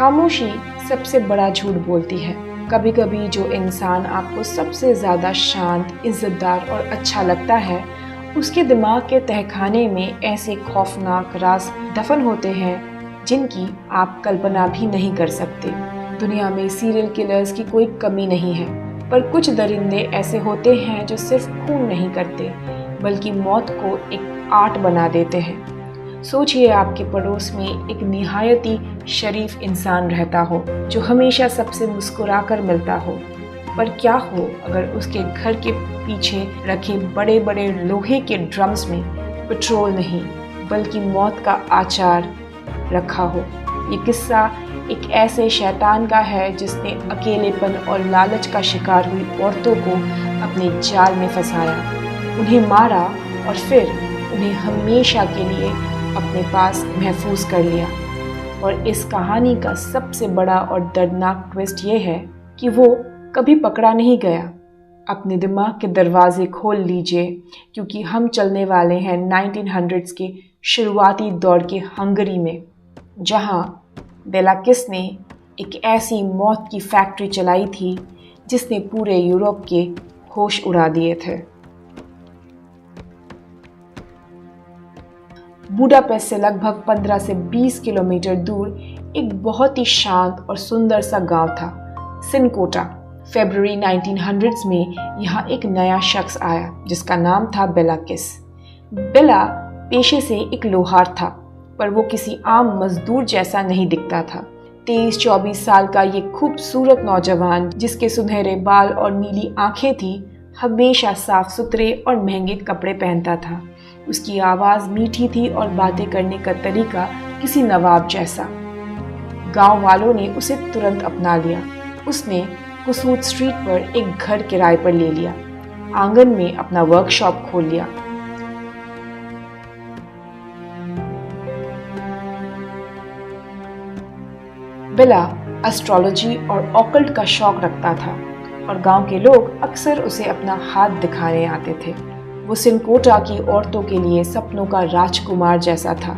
खामोशी सबसे बड़ा झूठ बोलती है। कभी कभी जो इंसान आपको सबसे ज़्यादा शांत, इज्जतदार और अच्छा लगता है, उसके दिमाग के तहखाने में ऐसे खौफनाक राज दफन होते हैं जिनकी आप कल्पना भी नहीं कर सकते। दुनिया में सीरियल किलर्स की कोई कमी नहीं है, पर कुछ दरिंदे ऐसे होते हैं जो सिर्फ खून नहीं करते बल्कि मौत को एक आर्ट बना देते हैं। सोचिए आपके पड़ोस में एक निहायती शरीफ इंसान रहता हो जो हमेशा सबसे मुस्कुराकर मिलता हो, पर क्या हो अगर उसके घर के पीछे रखे बड़े बड़े लोहे के ड्रम्स में पेट्रोल नहीं बल्कि मौत का आचार रखा हो। ये किस्सा एक ऐसे शैतान का है जिसने अकेलेपन और लालच का शिकार हुई औरतों को अपने जाल में फंसाया, उन्हें मारा और फिर उन्हें हमेशा के लिए अपने पास महफूज कर लिया। और इस कहानी का सबसे बड़ा और दर्दनाक ट्विस्ट ये है कि वो कभी पकड़ा नहीं गया। अपने दिमाग के दरवाजे खोल लीजिए, क्योंकि हम चलने वाले हैं 1900s के शुरुआती दौर के हंगरी में, जहां बेलाकिस ने एक ऐसी मौत की फैक्ट्री चलाई थी जिसने पूरे यूरोप के होश उड़ा दिए थे। बुडापेस्ट से लगभग 15 से 20 किलोमीटर दूर एक बहुत ही शांत और सुंदर सा गांव था, सिनकोटा। फरवरी 1900s में यहाँ एक नया शख्स आया जिसका नाम था बेलाकिस। बेला पेशे से एक लोहार था, पर वो किसी आम मजदूर जैसा नहीं दिखता था। 23-24 साल का ये खूबसूरत नौजवान, जिसके सुनहरे बाल और नीली आंखें थी, हमेशा साफ सुथरे और महंगे कपड़े पहनता था। उसकी आवाज़ मीठी थी और बातें करने का तरीका किसी नवाब जैसा। गांव वालों ने उसे तुरंत अपना लिया। उसने कुसूद स्ट्रीट पर एक घर किराए पर ले लिया, आंगन में अपना वर्कशॉप खोल लिया। बेला एस्ट्रोलॉजी और ऑकल्ट का शौक रखता था और गांव के लोग अक्सर उसे अपना हाथ दिखाने आते थे। वो सिनकोटा की औरतों के लिए सपनों का राजकुमार जैसा था,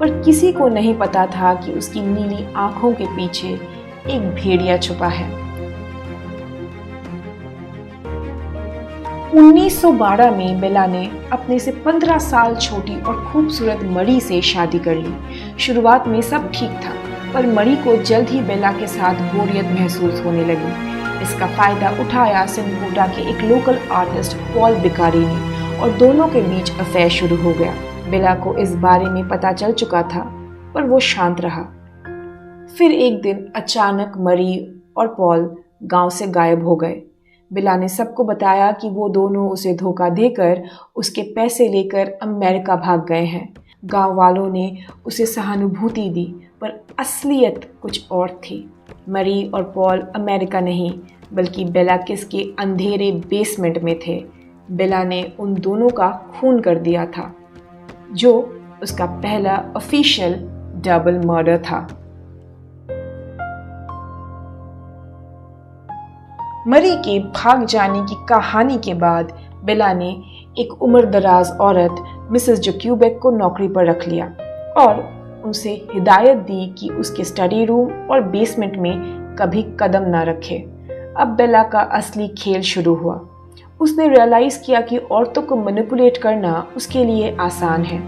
पर किसी को नहीं पता था कि उसकी नीली आंखों के पीछे एक भेड़िया छुपा है। 1912 में बेला ने अपने से 15 साल छोटी और खूबसूरत मरी से शादी कर ली। शुरुआत में सब ठीक था, पर मरी को जल्द ही बेला के साथ बोरियत महसूस होने लगी। इसका फायदा उठाया सिनकोटा के एक लोकल आर्टिस्ट पॉल बिकारी ने और दोनों के बीच अफेयर शुरू हो गया। बेला को इस बारे में पता चल चुका था, पर वो शांत रहा। फिर एक दिन अचानक मरी और पॉल गांव से गायब हो गए। बेला ने सबको बताया कि वो दोनों उसे धोखा देकर उसके पैसे लेकर अमेरिका भाग गए हैं। गांव वालों ने उसे सहानुभूति दी, पर असलियत कुछ और थी। मरी और पॉल अमेरिका नहीं बल्कि बेलाकिस के अंधेरे बेसमेंट में थे। बेला ने उन दोनों का खून कर दिया था, जो उसका पहला ऑफिशियल डबल मर्डर था। मरी के भाग जाने की कहानी के बाद बेला ने एक उम्रदराज औरत मिसेस जक्यूबेक को नौकरी पर रख लिया और उसे हिदायत दी कि उसके स्टडी रूम और बेसमेंट में कभी कदम ना रखे। अब बेला का असली खेल शुरू हुआ। उसने रियलाइज किया कि औरतों को मैनिपुलेट करना उसके लिए आसान है।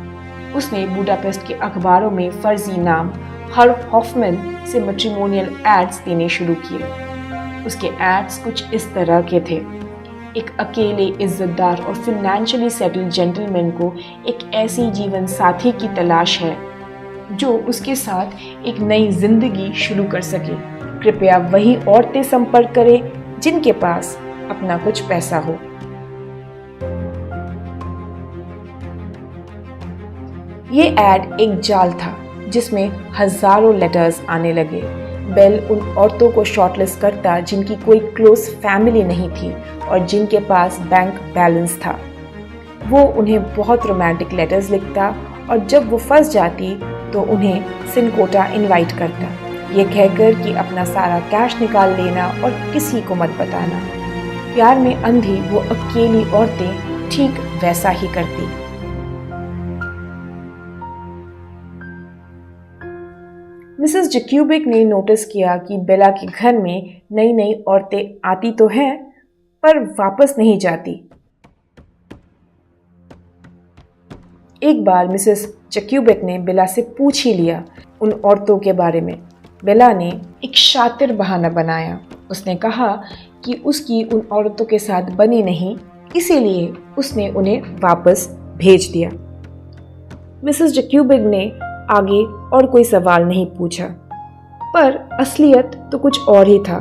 उसने बुडापेस्ट के अखबारों में फर्जी नाम हर हॉफमैन से मैट्रिमोनियल एड्स देने शुरू किए। उसके एड्स कुछ इस तरह के थे: एक अकेले इज्जतदार और फिनेंशियली सेटल्ड जेंटलमैन को एक ऐसी जीवन साथी की तलाश है जो उसके साथ एक नई जिंदगी शुरू कर सके। कृपया वही औरतें संपर्क करें जिनके पास अपना कुछ पैसा हो। ये एड एक जाल था जिसमें हजारों लेटर्स आने लगे। बेल उन औरतों को शॉर्टलिस्ट करता जिनकी कोई क्लोज फैमिली नहीं थी और जिनके पास बैंक बैलेंस था। वो उन्हें बहुत रोमांटिक लेटर्स लिखता और जब वो फंस जाती तो उन्हें सिनकोटा इनवाइट करता, ये कहकर कि अपना सारा कैश निकाल लेना और किसी को मत बताना। प्यार में अंधी वो अकेली औरतें ठीक वैसा ही करती। मिसेस जक्यूबिक ने नोटिस किया कि बेला के घर में नई नई औरतें आती तो हैं पर वापस नहीं जाती। एक बार मिसेस जक्यूबिक ने बेला से पूछ ही लिया उन औरतों के बारे में। बेला ने एक शातिर बहाना बनाया। उसने कहा कि उसकी उन औरतों के साथ बनी नहीं, इसीलिए उसने उन्हें वापस भेज दिया। मिसेस जक्यूबिक ने आगे और कोई सवाल नहीं पूछा, पर असलियत तो कुछ और ही था।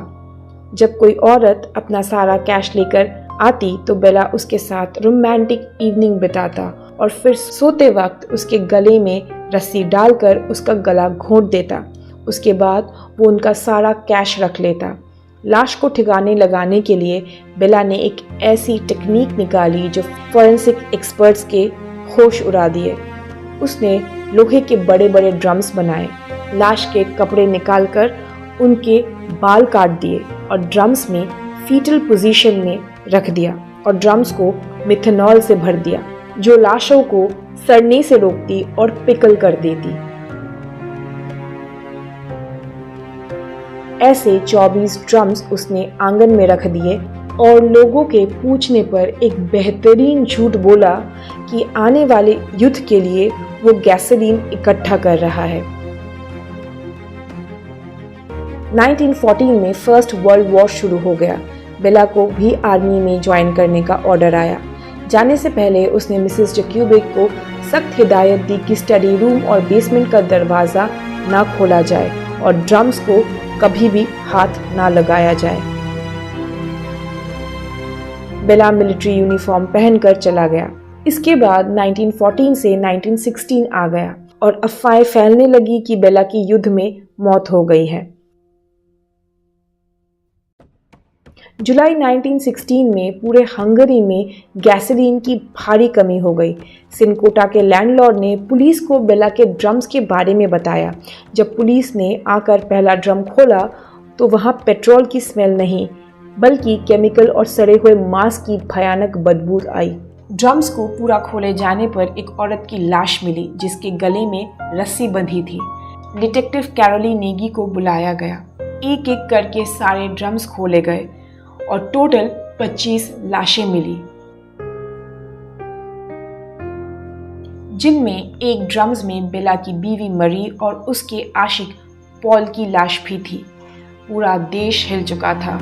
जब कोई औरत अपना सारा कैश लेकर आती तो बेला उसके साथ रोमांटिक इवनिंग बिताता और फिर सोते वक्त उसके गले में रस्सी डालकर उसका गला घोंट देता। उसके बाद वो उनका सारा कैश रख लेता। लाश को ठिकाने लगाने के लिए बेला ने एक ऐसी टेक्निक निकाली जो फॉरेंसिक एक्सपर्ट्स के होश उड़ा दिए। उसने लोहे के बड़े बड़े ड्रम्स बनाए, लाश के कपड़े निकालकर उनके बाल काट दिए और ड्रम्स में फीटल पोजीशन में रख दिया और ड्रम्स को मिथेनॉल से भर दिया जो लाशों को सड़ने से रोकती और पिकल कर देती। ऐसे 24 ड्रम्स उसने आंगन में रख दिए और लोगों के पूछने पर एक बेहतरीन झूठ बोला कि आने वाले युद्ध के लिए वो गैसोलीन इकट्ठा कर रहा है। 1914 में फर्स्ट वर्ल्ड वॉर शुरू हो गया। बेला को भी आर्मी में ज्वाइन करने का ऑर्डर आया। जाने से पहले उसने मिसेस जक्यूबिक को सख्त हिदायत दी कि स्टडी रूम और बेसमेंट का दरवाज़ा ना खोला जाए और ड्रम्स को कभी भी हाथ ना लगाया जाए। बेला मिलिट्री यूनिफॉर्म पहनकर चला गया। इसके बाद 1914 से 1916 आ गया और अफवाहें फैलने लगी कि बेला की युद्ध में मौत हो गई है। जुलाई 1916 में पूरे हंगरी में गैसोलीन की भारी कमी हो गई। सिनकोटा के लैंडलॉर्ड ने पुलिस को बेला के ड्रम्स के बारे में बताया। जब पुलिस ने आकर पहला ड्रम खोला तो वहाँ पेट्रोल की स्मेल नहीं बल्कि केमिकल और सड़े हुए मांस की भयानक बदबू आई। ड्रम्स को पूरा खोले जाने पर एक औरत की लाश मिली जिसके गले में रस्सी बंधी थी। डिटेक्टिव कैरोली नेगी को बुलाया गया। एक एक करके सारे ड्रम्स खोले गए और टोटल 25 लाशें मिली, जिनमें एक ड्रम्स में बेला की बीवी मरी और उसके आशिक पॉल की लाश भी थी। पूरा देश हिल चुका था।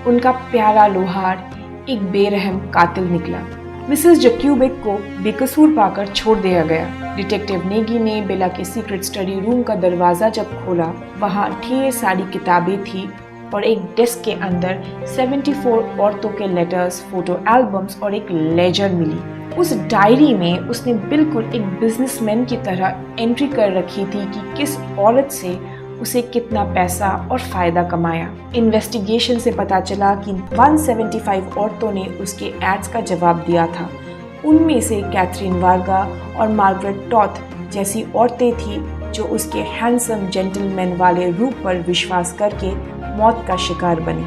उनका प्यारा लोहार एक बेरहम कातिल निकला। मिसेस जक्यूबिक को बेकसूर पाकर छोड़ दिया गया। डिटेक्टिव नेगी ने बेला के सीक्रेट स्टडी रूम का दरवाज़ा जब खोला, वहाँ ढेर सारी किताबें थी और एक डेस्क के अंदर 74 औरतों के लेटर्स, फोटो एल्बम्स और एक लेजर मिली। उस डायरी में उसने बिल्कुल एक बिजनेसमैन की तरह एंट्री कर रखी थी कि किस औरत से उसे कितना पैसा और फायदा कमाया। इन्वेस्टिगेशन से पता चला कि 175 औरतों ने उसके एड्स का जवाब दिया था। उनमें से कैथरीन वार्गा और मार्गरेट टॉथ जैसी औरतें थी जो उसके हैंडसम जेंटलमैन वाले रूप पर विश्वास करके मौत का शिकार बनी।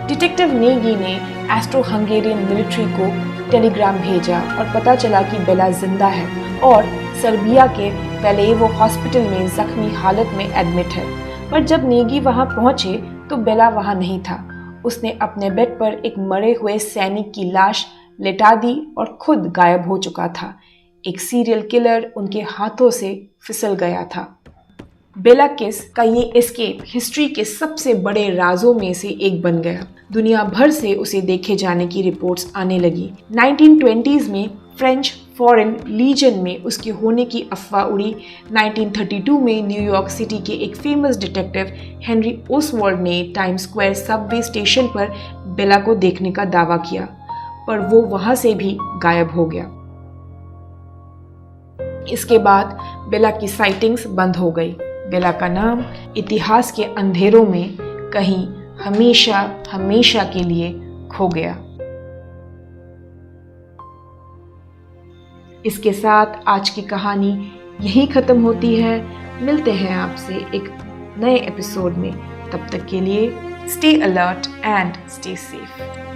डिटेक्टिव नेगी ने एस्ट्रो हंगेरियन मिलिट्री को टेलीग्राम भेजा और पता चला कि बेला जिंदा है और सर्बिया के वेलेवो हॉस्पिटल में जख्मी हालत में एडमिट है। पर जब नेगी वहां पहुंचे तो बेला वहां नहीं था। उसने अपने बेड पर एक मरे हुए सैनिक की लाश लेटा दी और खुद गायब हो चुका था। एक सीरियल किलर उनके हाथों से फिसल गया था। बेला केस का ये एस्केप हिस्ट्री के सबसे बड़े राजों में से एक बन गया। दुनिया भर से उसे देखे जाने की रिपोर्ट्स आने लगी। 1920s में फ्रेंच फॉरेन लीजन में उसके होने की अफवाह उड़ी। 1932 में न्यूयॉर्क सिटी के एक फेमस डिटेक्टिव हेनरी ओसवाल्ड ने टाइम स्क्वायर सबवे स्टेशन पर बेला को देखने का दावा किया, पर वो वहां से भी गायब हो गया। इसके बाद बेला की साइटिंग्स बंद हो गई। बेला का नाम इतिहास के अंधेरों में कहीं हमेशा हमेशा के लिए खो गया। इसके साथ आज की कहानी यहीं खत्म होती है। मिलते हैं आपसे एक नए एपिसोड में। तब तक के लिए stay alert and stay safe.